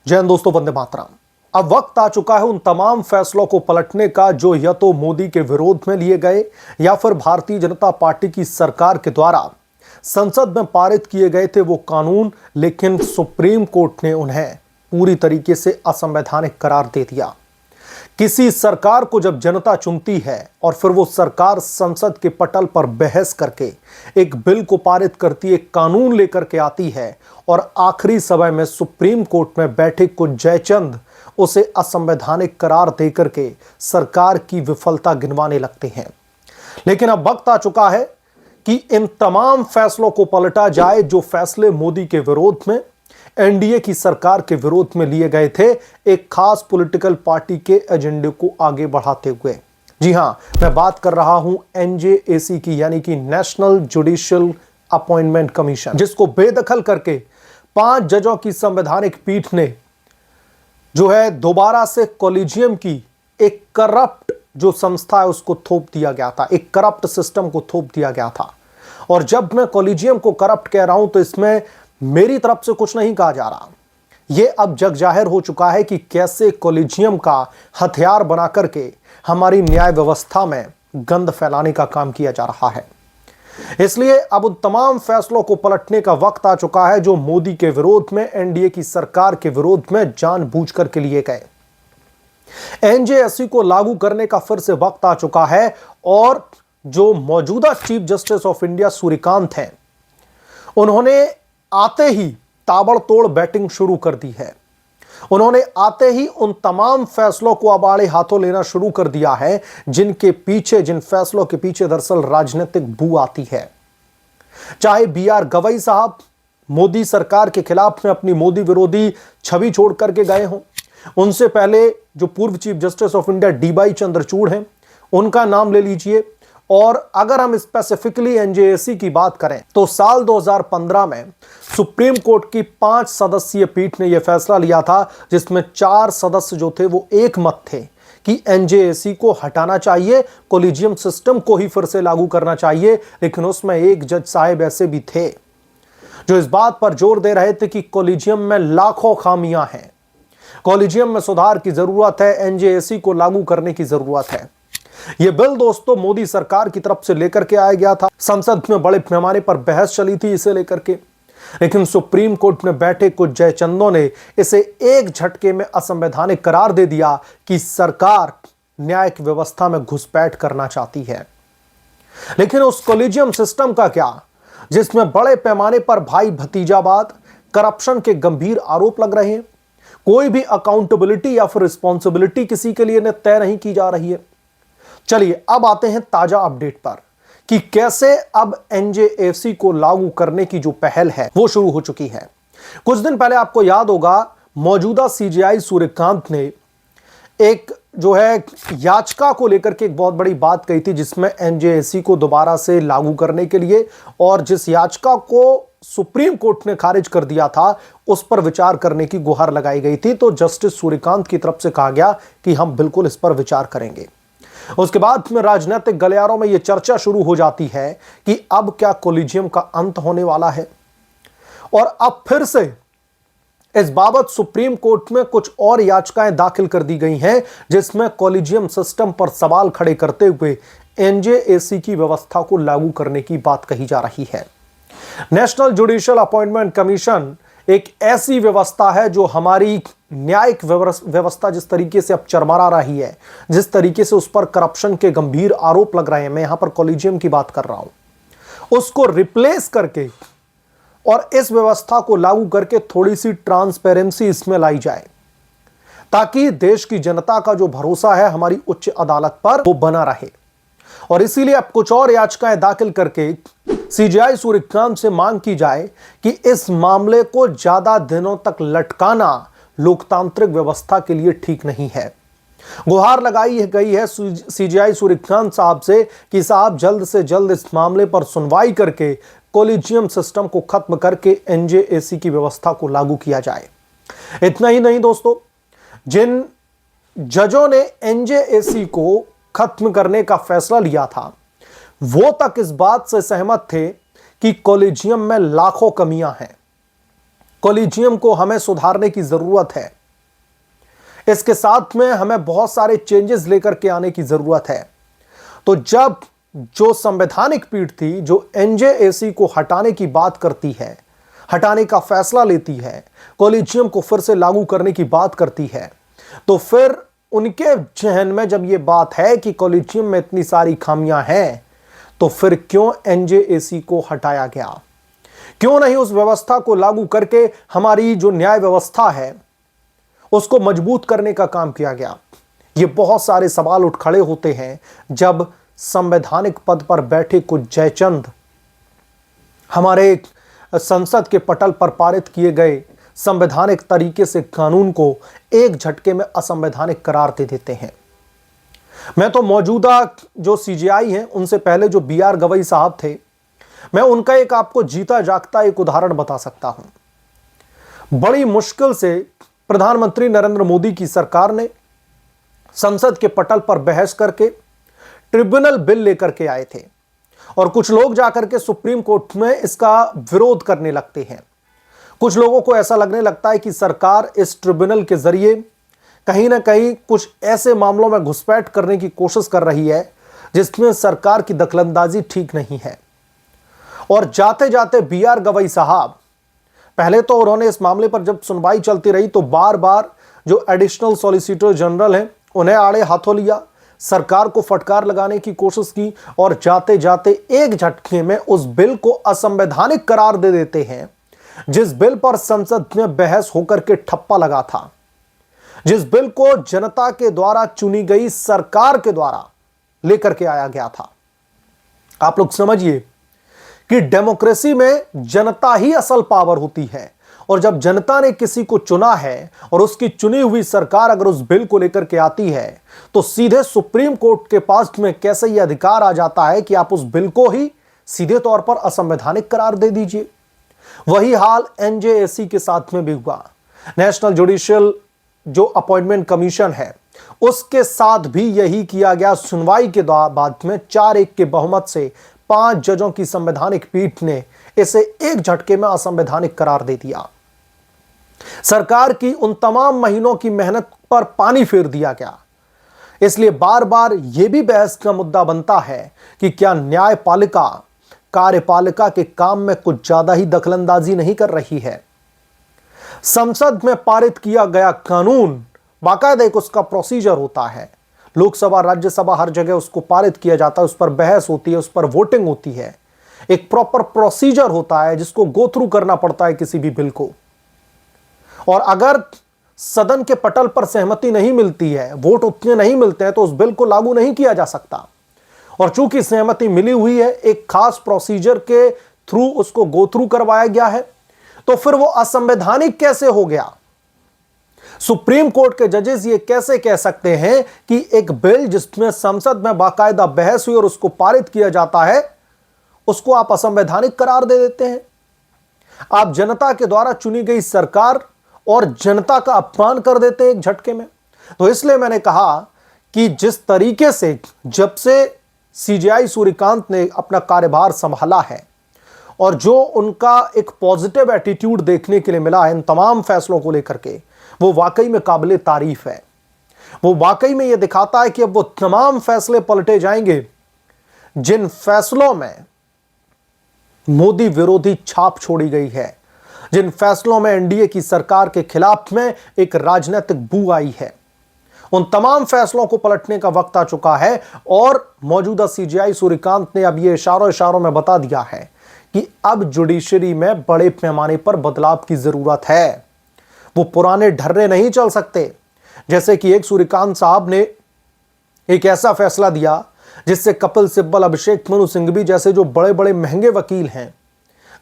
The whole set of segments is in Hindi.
जय हिंद दोस्तों, वंदे मातरम। अब वक्त आ चुका है उन तमाम फैसलों को पलटने का जो या तो मोदी के विरोध में लिए गए या फिर भारतीय जनता पार्टी की सरकार के द्वारा संसद में पारित किए गए थे वो कानून, लेकिन सुप्रीम कोर्ट ने उन्हें पूरी तरीके से असंवैधानिक करार दे दिया। किसी सरकार को जब जनता चुनती है और फिर वो सरकार संसद के पटल पर बहस करके एक बिल को पारित करती है, एक कानून लेकर के आती है और आखिरी समय में सुप्रीम कोर्ट में बैठे कुछ जयचंद उसे असंवैधानिक करार देकर के सरकार की विफलता गिनवाने लगते हैं। लेकिन अब वक्त आ चुका है कि इन तमाम फैसलों को पलटा जाए जो फैसले मोदी के विरोध में, एनडीए की सरकार के विरोध में लिए गए थे, एक खास पॉलिटिकल पार्टी के एजेंडे को आगे बढ़ाते हुए। जी हां, मैं बात कर रहा हूं एनजेएसी की, यानी कि नेशनल जुडिशियल अपॉइंटमेंट कमीशन, जिसको बेदखल करके 5 जजों की संवैधानिक पीठ ने जो है दोबारा से कॉलेजियम की एक करप्ट जो संस्था है उसको थोप दिया गया था, एक करप्ट सिस्टम को थोप दिया गया था। और जब मैं कॉलेजियम को करप्ट कह रहा हूं तो इसमें मेरी तरफ से कुछ नहीं कहा जा रहा। यह अब जग जाहिर हो चुका है कि कैसे कॉलेजियम का हथियार बना करके हमारी न्याय व्यवस्था में गंद फैलाने का काम किया जा रहा है। इसलिए अब उन तमाम फैसलों को पलटने का वक्त आ चुका है जो मोदी के विरोध में, एनडीए की सरकार के विरोध में जानबूझकर के लिए गए। एनजेएससी को लागू करने का फिर से वक्त आ चुका है और जो मौजूदा chief justice of India Suryakant हैं, उन्होंने आते ही ताबड़तोड़ बैटिंग शुरू कर दी है। उन्होंने आते ही उन तमाम फैसलों को अब आड़े हाथों लेना शुरू कर दिया है जिन फैसलों के पीछे दरअसल राजनीतिक बू आती है। चाहे बीआर गवई साहब मोदी सरकार के खिलाफ में अपनी मोदी विरोधी छवि छोड़ करके गए हों, उनसे पहले जो पूर्व chief justice of India D Y Chandrachud हैं, उनका नाम ले लीजिए। और अगर हम स्पेसिफिकली एनजेएससी की बात करें तो साल 2015 में सुप्रीम कोर्ट की 5 सदस्यीय पीठ ने यह फैसला लिया था, जिसमें 4 सदस्य जो थे वो एक मत थे कि एनजेएससी को हटाना चाहिए, कॉलेजियम सिस्टम को ही फिर से लागू करना चाहिए। लेकिन उसमें एक जज साहब ऐसे भी थे जो इस बात पर जोर दे रहे थे कि कॉलेजियम में लाखों खामियां हैं, कॉलेजियम में सुधार की जरूरत है, एनजेएससी को लागू करने की जरूरत है। यह बिल दोस्तों मोदी सरकार की तरफ से लेकर के आया गया था, संसद में बड़े पैमाने पर बहस चली थी इसे लेकर के, लेकिन सुप्रीम कोर्ट में बैठे कुछ जयचंदों ने इसे एक झटके में असंवैधानिक करार दे दिया कि सरकार न्यायिक व्यवस्था में घुसपैठ करना चाहती है। लेकिन उस कॉलेजियम सिस्टम का क्या, जिसमें बड़े पैमाने पर भाई भतीजावाद, करप्शन के गंभीर आरोप लग रहे हैं, कोई भी अकाउंटेबिलिटी या फिर रिस्पॉन्सिबिलिटी किसी के लिए तय नहीं की जा रही है। चलिए अब आते हैं ताजा अपडेट पर कि कैसे अब एनजेएससी को लागू करने की जो पहल है वो शुरू हो चुकी है। कुछ दिन पहले आपको याद होगा मौजूदा सीजेआई सूर्यकांत ने एक जो है याचिका को लेकर के एक बहुत बड़ी बात कही थी, जिसमें एनजेएससी को दोबारा से लागू करने के लिए, और जिस याचिका को सुप्रीम कोर्ट ने खारिज कर दिया था उस पर विचार करने की गुहार लगाई गई थी। तो जस्टिस सूर्यकांत की तरफ से कहा गया कि हम बिल्कुल इस पर विचार करेंगे। उसके बाद में राजनीतिक गलियारों में यह चर्चा शुरू हो जाती है कि अब क्या कॉलेजियम का अंत होने वाला है, और अब फिर से इस बाबत सुप्रीम कोर्ट में कुछ और याचिकाएं दाखिल कर दी गई हैं, जिसमें कॉलेजियम सिस्टम पर सवाल खड़े करते हुए एनजेएससी की व्यवस्था को लागू करने की बात कही जा रही है। नेशनल जुडिशियल अपॉइंटमेंट कमीशन एक ऐसी व्यवस्था है जो हमारी न्यायिक व्यवस्था जिस तरीके से अब चरमरा रही है, जिस तरीके से उस पर करप्शन के गंभीर आरोप लग रहे हैं, मैं यहां पर कॉलेजियम की बात कर रहा हूं, उसको रिप्लेस करके और इस व्यवस्था को लागू करके थोड़ी सी ट्रांसपेरेंसी इसमें लाई जाए, ताकि देश की जनता का जो भरोसा है हमारी उच्च अदालत पर वो बना रहे। और इसीलिए अब कुछ और याचिकाएं दाखिल करके सीजेआई सूर्यकांत से मांग की जाए कि इस मामले को ज्यादा दिनों तक लटकाना लोकतांत्रिक व्यवस्था के लिए ठीक नहीं है। गुहार लगाई गई है सीजेआई सूर्यकांत साहब से कि साहब जल्द से जल्द इस मामले पर सुनवाई करके कॉलेजियम सिस्टम को खत्म करके एनजेएससी की व्यवस्था को लागू किया जाए। इतना ही नहीं दोस्तों, जिन जजों ने एनजेएससी को खत्म करने का फैसला लिया था वो तक इस बात से सहमत थे कि कॉलेजियम में लाखों कमियां हैं, कॉलेजियम को हमें सुधारने की जरूरत है। इसके साथ में हमें बहुत सारे चेंजेस लेकर के आने की जरूरत है। तो जब जो संवैधानिक पीठ थी, जो एनजेएसी को हटाने की बात करती है, हटाने का फैसला लेती है, कॉलेजियम को फिर से लागू करने की बात करती है, तो फिर उनके जहन में जब यह बात है कि कॉलेजियम में इतनी सारी खामियां हैं, तो फिर क्यों एनजेएसी को हटाया गया? क्यों नहीं उस व्यवस्था को लागू करके हमारी जो न्याय व्यवस्था है उसको मजबूत करने का काम किया गया? ये बहुत सारे सवाल उठ खड़े होते हैं जब संवैधानिक पद पर बैठे कुछ जयचंद हमारे संसद के पटल पर पारित किए गए संवैधानिक तरीके से कानून को एक झटके में असंवैधानिक करार दे देते हैं। मैं तो मौजूदा जो सीजेआई हैं उनसे पहले जो बीआर गवई साहब थे, मैं उनका एक आपको जीता जागता एक उदाहरण बता सकता हूं। बड़ी मुश्किल से प्रधानमंत्री नरेंद्र मोदी की सरकार ने संसद के पटल पर बहस करके ट्रिब्यूनल बिल लेकर के आए थे और कुछ लोग जाकर के सुप्रीम कोर्ट में इसका विरोध करने लगते हैं। कुछ लोगों को ऐसा लगने लगता है कि सरकार इस ट्रिब्यूनल के जरिए कहीं ना कहीं कुछ ऐसे मामलों में घुसपैठ करने की कोशिश कर रही है जिसमें सरकार की दखलंदाजी ठीक नहीं है। और जाते जाते बीआर गवई साहब, पहले तो उन्होंने इस मामले पर जब सुनवाई चलती रही तो बार बार जो एडिशनल सॉलिसिटर जनरल हैं उन्हें आड़े हाथों लिया, सरकार को फटकार लगाने की कोशिश की और जाते जाते एक झटके में उस बिल को असंवैधानिक करार दे देते हैं, जिस बिल पर संसद में बहस होकर के ठप्पा लगा था, जिस बिल को जनता के द्वारा चुनी गई सरकार के द्वारा लेकर के आया गया था। आप लोग समझिए कि डेमोक्रेसी में जनता ही असल पावर होती है और जब जनता ने किसी को चुना है और उसकी चुनी हुई सरकार अगर उस बिल को लेकर के आती है तो सीधे सुप्रीम कोर्ट के पास में कैसे यह अधिकार आ जाता है कि आप उस बिल को ही सीधे तौर पर असंवैधानिक करार दे दीजिए। वही हाल एनजेएसी के साथ में भी हुआ। नेशनल जुडिशियल जो अपॉइंटमेंट कमीशन है उसके साथ भी यही किया गया। सुनवाई के बाद में 4-1 के बहुमत से 5 जजों की संवैधानिक पीठ ने इसे एक झटके में असंवैधानिक करार दे दिया। सरकार की उन तमाम महीनों की मेहनत पर पानी फेर दिया गया। इसलिए बार बार यह भी बहस का मुद्दा बनता है कि क्या न्यायपालिका कार्यपालिका के काम में कुछ ज्यादा ही दखलंदाजी नहीं कर रही है? संसद में पारित किया गया कानून बाकायदा एक उसका प्रोसीजर होता है। लोकसभा राज्यसभा हर जगह उसको पारित किया जाता है, उस पर बहस होती है, उस पर वोटिंग होती है, एक प्रॉपर प्रोसीजर होता है जिसको गो थ्रू करना पड़ता है किसी भी बिल को। और अगर सदन के पटल पर सहमति नहीं मिलती है, वोट उतने नहीं मिलते हैं, तो उस बिल को लागू नहीं किया जा सकता। और चूंकि सहमति मिली हुई है, एक खास प्रोसीजर के थ्रू उसको गो थ्रू करवाया गया है, तो फिर वो असंवैधानिक कैसे हो गया? सुप्रीम कोर्ट के जजेस ये कैसे कह सकते हैं कि एक बिल जिसमें संसद में बाकायदा बहस हुई और उसको पारित किया जाता है, उसको आप असंवैधानिक करार दे देते हैं? आप जनता के द्वारा चुनी गई सरकार और जनता का अपमान कर देते हैं एक झटके में। तो इसलिए मैंने कहा कि जिस तरीके से जब से सीजेआई सूर्यकांत ने अपना कार्यभार संभाला है और जो उनका एक पॉजिटिव एटीट्यूड देखने के लिए मिला है इन तमाम फैसलों को लेकर के, वो वाकई में काबिले तारीफ है। वो वाकई में यह दिखाता है कि अब वो तमाम फैसले पलटे जाएंगे जिन फैसलों में मोदी विरोधी छाप छोड़ी गई है, जिन फैसलों में एनडीए की सरकार के खिलाफ में एक राजनीतिक बू आई है। उन तमाम फैसलों को पलटने का वक्त आ चुका है और मौजूदा सीजेआई सूर्यकांत ने अब ये इशारों में बता दिया है कि अब जुडिशरी में बड़े पैमाने पर बदलाव की जरूरत है। वो पुराने ढर्रे नहीं चल सकते। जैसे कि एक सूर्यकांत साहब ने एक ऐसा फैसला दिया जिससे कपिल सिब्बल, अभिषेक मनु सिंघवी जैसे जो बड़े बड़े महंगे वकील हैं,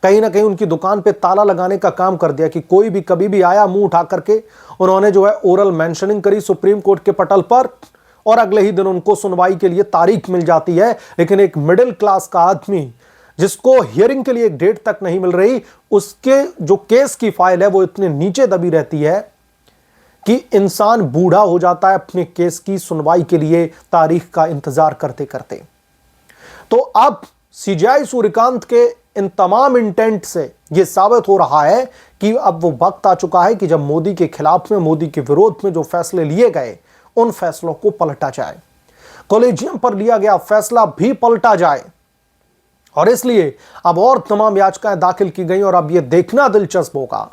कहीं ना कहीं उनकी दुकान पे ताला लगाने का काम कर दिया कि कोई भी कभी भी आया मुंह उठा करके उन्होंने जो है ओरल मेंशनिंग करी सुप्रीम कोर्ट के पटल पर और अगले ही दिन उनको सुनवाई के लिए तारीख मिल जाती है। लेकिन एक मिडिल क्लास का आदमी जिसको हियरिंग के लिए एक डेट तक नहीं मिल रही, उसके जो केस की फाइल है वो इतने नीचे दबी रहती है कि इंसान बूढ़ा हो जाता है अपने केस की सुनवाई के लिए तारीख का इंतजार करते करते। तो अब सीजेआई सूर्यकांत के इन तमाम इंटेंट से यह साबित हो रहा है कि अब वो वक्त आ चुका है कि जब मोदी के खिलाफ में, मोदी के विरोध में जो फैसले लिए गए उन फैसलों को पलटा जाए, कॉलेजियम पर लिया गया फैसला भी पलटा जाए। और इसलिए अब और तमाम याचिकाएं दाखिल की गई और अब यह देखना दिलचस्प होगा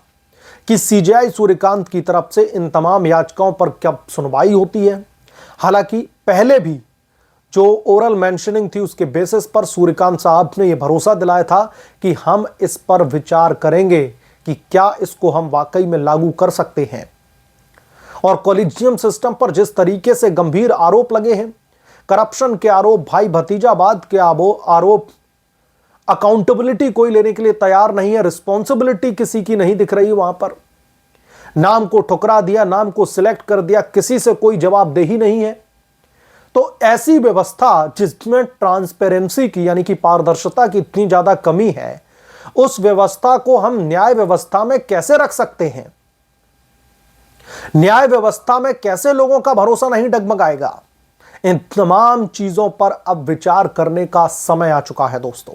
कि सीजेआई सूर्यकांत की तरफ से इन तमाम याचिकाओं पर क्या सुनवाई होती है। हालांकि पहले भी जो ओरल मेंशनिंग थी उसके बेसिस पर सूर्यकांत साहब ने यह भरोसा दिलाया था कि हम इस पर विचार करेंगे कि क्या इसको हम वाकई में लागू कर सकते हैं। और कॉलेजियम सिस्टम पर जिस तरीके से गंभीर आरोप लगे हैं, करप्शन के आरोप, भाई भतीजावाद के आरोप, अकाउंटेबिलिटी कोई लेने के लिए तैयार नहीं है, रिस्पॉन्सिबिलिटी किसी की नहीं दिख रही वहां पर, नाम को ठुकरा दिया, नाम को सिलेक्ट कर दिया, किसी से कोई जवाबदेही नहीं है। तो ऐसी व्यवस्था जिसमें ट्रांसपेरेंसी की यानी कि पारदर्शिता की इतनी ज्यादा कमी है, उस व्यवस्था को हम न्याय व्यवस्था में कैसे रख सकते हैं? न्याय व्यवस्था में कैसे लोगों का भरोसा नहीं डगमगाएगा? इन तमाम चीजों पर अब विचार करने का समय आ चुका है दोस्तों।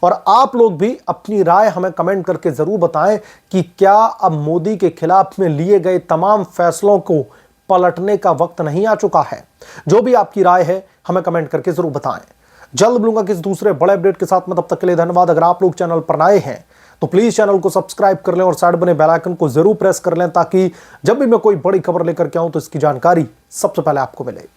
और आप लोग भी अपनी राय हमें कमेंट करके जरूर बताएं कि क्या अब मोदी के खिलाफ में लिए गए तमाम फैसलों को पलटने का वक्त नहीं आ चुका है? जो भी आपकी राय है हमें कमेंट करके जरूर बताएं। जल्द मिलूंगा किसी दूसरे बड़े अपडेट के साथ में, तब तक के लिए धन्यवाद। अगर आप लोग चैनल पर नए हैं तो प्लीज चैनल को सब्सक्राइब कर लें और साइड बने बेल आइकन को जरूर प्रेस कर लें ताकि जब भी मैं कोई बड़ी खबर लेकर के आऊं तो इसकी जानकारी सबसे पहले आपको मिले।